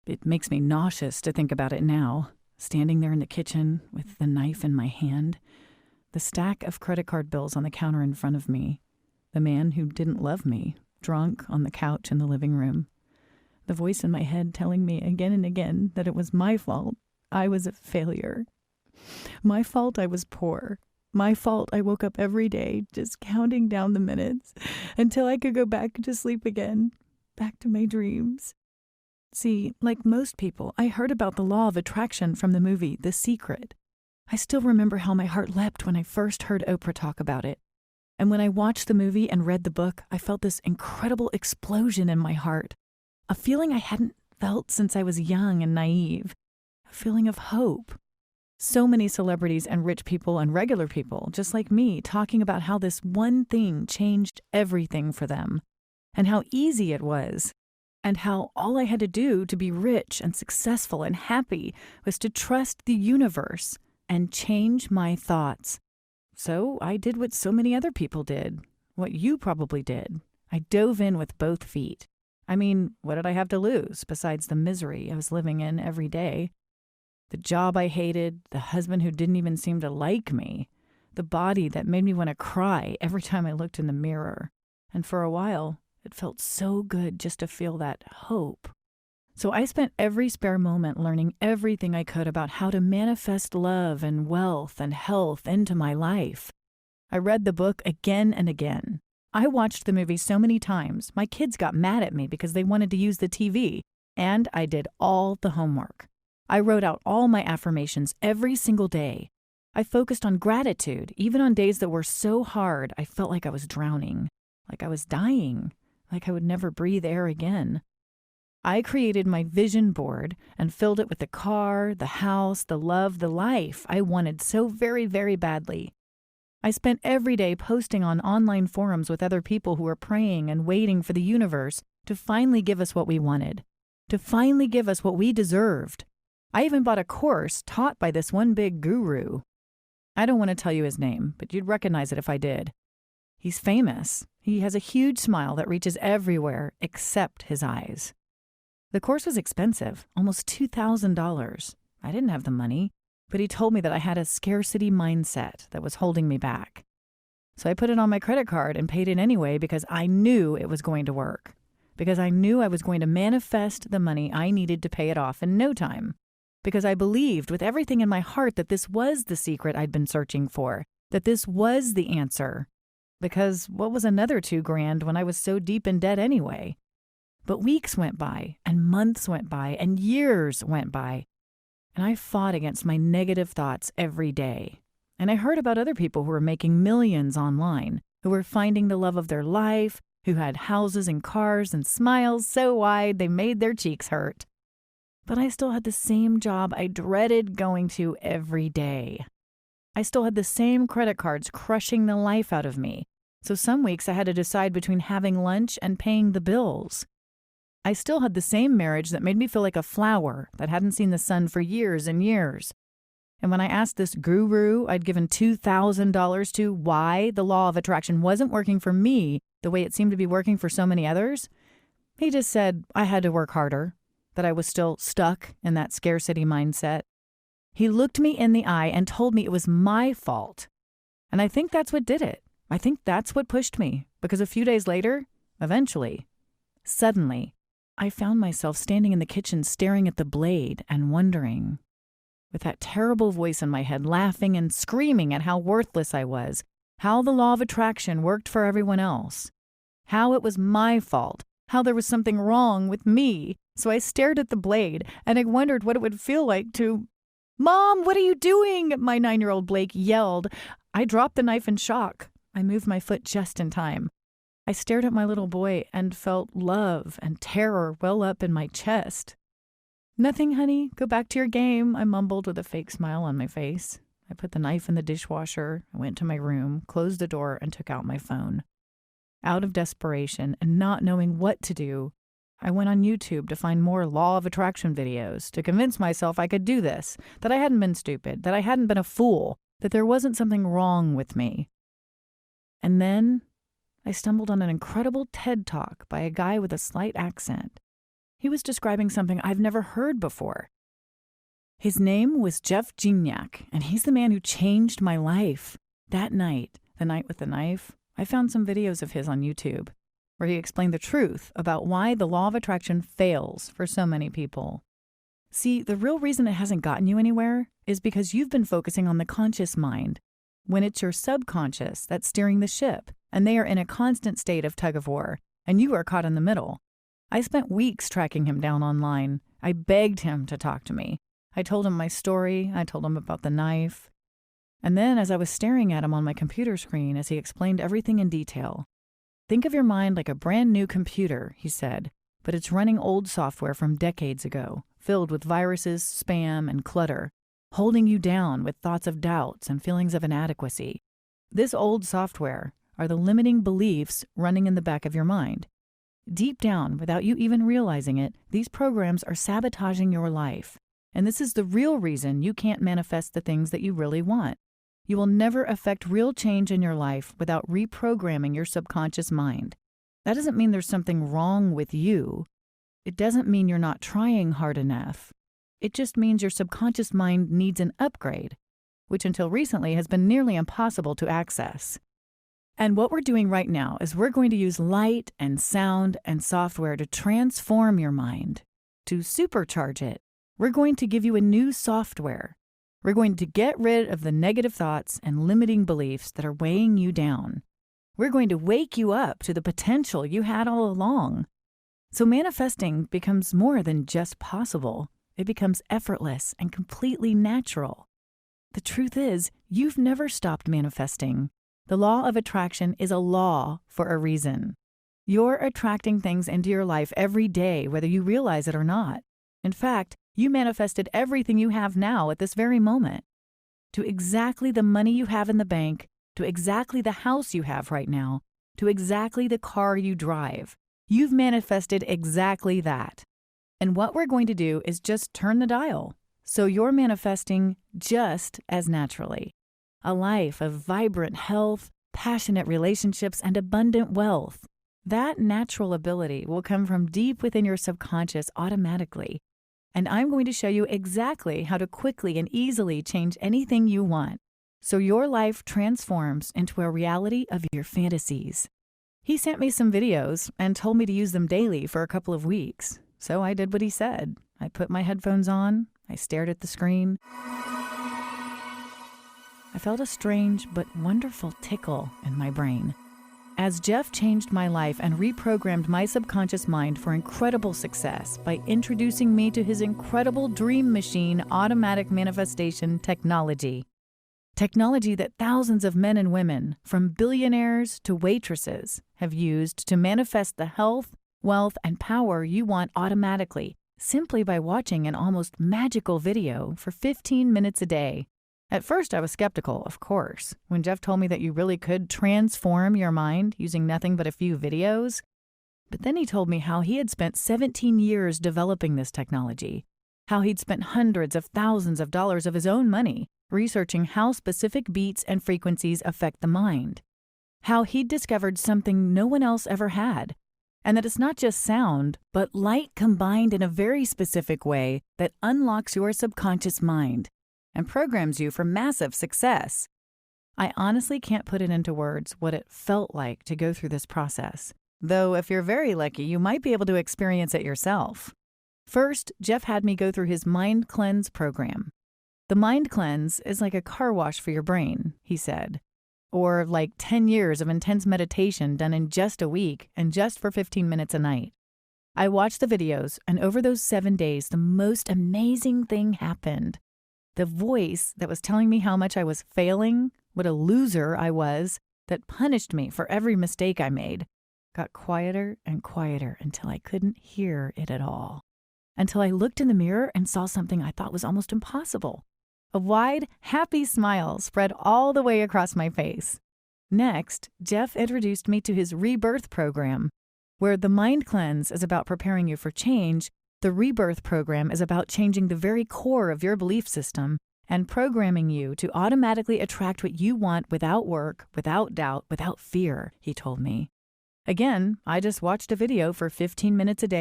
It makes me nauseous to think about it now, standing there in the kitchen with the knife in my hand, the stack of credit card bills on the counter in front of me, the man who didn't love me, drunk on the couch in the living room, the voice in my head telling me again and again that it was my fault. I was a failure. My fault I was poor. My fault I woke up every day just counting down the minutes until I could go back to sleep again, back to my dreams. See, like most people, I heard about the law of attraction from the movie The Secret. I still remember how my heart leapt when I first heard Oprah talk about it. And when I watched the movie and read the book, I felt this incredible explosion in my heart, a feeling I hadn't felt since I was young and naive, a feeling of hope. So many celebrities and rich people and regular people, just like me, talking about how this one thing changed everything for them, and how easy it was, and how all I had to do to be rich and successful and happy was to trust the universe and change my thoughts. So I did what so many other people did, what you probably did. I dove in with both feet. I mean, what did I have to lose besides the misery I was living in every day? The job I hated, the husband who didn't even seem to like me, the body that made me want to cry every time I looked in the mirror. And for a while, it felt so good just to feel that hope. So I spent every spare moment learning everything I could about how to manifest love and wealth and health into my life. I read the book again and again. I watched the movie so many times, my kids got mad at me because they wanted to use the TV, and I did all the homework. I wrote out all my affirmations every single day. I focused on gratitude, even on days that were so hard I felt like I was drowning, like I was dying, like I would never breathe air again. I created my vision board and filled it with the car, the house, the love, the life I wanted so very, very badly. I spent every day posting on online forums with other people who were praying and waiting for the universe to finally give us what we wanted, to finally give us what we deserved. I even bought a course taught by this one big guru. I don't want to tell you his name, but you'd recognize it if I did. He's famous. He has a huge smile that reaches everywhere except his eyes. The course was expensive, almost $2,000. I didn't have the money, but he told me that I had a scarcity mindset that was holding me back. So I put it on my credit card and paid it anyway because I knew it was going to work, because I knew I was going to manifest the money I needed to pay it off in no time, because I believed with everything in my heart that this was the secret I'd been searching for, that this was the answer. Because what was another $2,000 when I was so deep in debt anyway? But weeks went by, and months went by, and years went by, and I fought against my negative thoughts every day. And I heard about other people who were making millions online, who were finding the love of their life, who had houses and cars and smiles so wide they made their cheeks hurt. But I still had the same job I dreaded going to every day. I still had the same credit cards crushing the life out of me. So some weeks I had to decide between having lunch and paying the bills. I still had the same marriage that made me feel like a flower that hadn't seen the sun for years and years. And when I asked this guru I'd given $2,000 to why the law of attraction wasn't working for me the way it seemed to be working for so many others, he just said I had to work harder, that I was still stuck in that scarcity mindset. He looked me in the eye and told me it was my fault. And I think that's what did it. I think that's what pushed me, because a few days later, eventually, suddenly, I found myself standing in the kitchen staring at the blade and wondering, with that terrible voice in my head laughing and screaming at how worthless I was, how the law of attraction worked for everyone else, how it was my fault, how there was something wrong with me. So I stared at the blade and I wondered what it would feel like to... "Mom, what are you doing?" my 9-year-old Blake yelled. I dropped the knife in shock. I moved my foot just in time. I stared at my little boy and felt love and terror well up in my chest. "Nothing, honey. Go back to your game," I mumbled with a fake smile on my face. I put the knife in the dishwasher, I went to my room, closed the door, and took out my phone. Out of desperation and not knowing what to do, I went on YouTube to find more law of attraction videos to convince myself I could do this, that I hadn't been stupid, that I hadn't been a fool, that there wasn't something wrong with me. And then I stumbled on an incredible TED Talk by a guy with a slight accent. He was describing something I've never heard before. His name was Jeff Gignac, and he's the man who changed my life. That night, the night with the knife, I found some videos of his on YouTube where he explained the truth about why the law of attraction fails for so many people. See, the real reason it hasn't gotten you anywhere is because you've been focusing on the conscious mind, when it's your subconscious that's steering the ship, and they are in a constant state of tug-of-war, and you are caught in the middle. I spent weeks tracking him down online. I begged him to talk to me. I told him my story. I told him about the knife. And then as I was staring at him on my computer screen as he explained everything in detail, think of your mind like a brand new computer, he said, but it's running old software from decades ago, filled with viruses, spam, and clutter, holding you down with thoughts of doubts and feelings of inadequacy. This old software are the limiting beliefs running in the back of your mind. Deep down, without you even realizing it, these programs are sabotaging your life. And this is the real reason you can't manifest the things that you really want. You will never affect real change in your life without reprogramming your subconscious mind. That doesn't mean there's something wrong with you. It doesn't mean you're not trying hard enough. It just means your subconscious mind needs an upgrade, which until recently has been nearly impossible to access. And what we're doing right now is we're going to use light and sound and software to transform your mind, to supercharge it. We're going to give you a new software. We're going to get rid of the negative thoughts and limiting beliefs that are weighing you down. We're going to wake you up to the potential you had all along. So manifesting becomes more than just possible. It becomes effortless and completely natural. The truth is, you've never stopped manifesting. The law of attraction is a law for a reason. You're attracting things into your life every day, whether you realize it or not. In fact, you manifested everything you have now at this very moment. To exactly the money you have in the bank, to exactly the house you have right now, to exactly the car you drive. You've manifested exactly that. And what we're going to do is just turn the dial. So you're manifesting just as naturally. A life of vibrant health, passionate relationships, and abundant wealth. That natural ability will come from deep within your subconscious automatically. And I'm going to show you exactly how to quickly and easily change anything you want, so your life transforms into a reality of your fantasies. He sent me some videos and told me to use them daily for a couple of weeks. So I did what he said. I put my headphones on, I stared at the screen. I felt a strange but wonderful tickle in my brain. As Jeff changed my life and reprogrammed my subconscious mind for incredible success by introducing me to his incredible dream machine automatic manifestation technology. Technology that thousands of men and women, from billionaires to waitresses, have used to manifest the health, wealth, and power you want automatically, simply by watching an almost magical video for 15 minutes a day. At first, I was skeptical, of course, when Jeff told me that you really could transform your mind using nothing but a few videos. But then he told me how he had spent 17 years developing this technology, how he'd spent hundreds of thousands of dollars of his own money researching how specific beats and frequencies affect the mind, how he'd discovered something no one else ever had, and that it's not just sound, but light combined in a very specific way that unlocks your subconscious mind and programs you for massive success. I honestly can't put it into words what it felt like to go through this process, though if you're very lucky, you might be able to experience it yourself. First, Jeff had me go through his Mind Cleanse program. The Mind Cleanse is like a car wash for your brain, he said, or like 10 years of intense meditation done in just a week and just for 15 minutes a night. I watched the videos, and over those 7 days, the most amazing thing happened. The voice that was telling me how much I was failing, what a loser I was, that punished me for every mistake I made, got quieter and quieter until I couldn't hear it at all. Until I looked in the mirror and saw something I thought was almost impossible. A wide, happy smile spread all the way across my face. Next, Jeff introduced me to his Rebirth program, where the Mind Cleanse is about preparing you for change. The Rebirth program is about changing the very core of your belief system and programming you to automatically attract what you want without work, without doubt, without fear, he told me. Again, I just watched a video for 15 minutes a day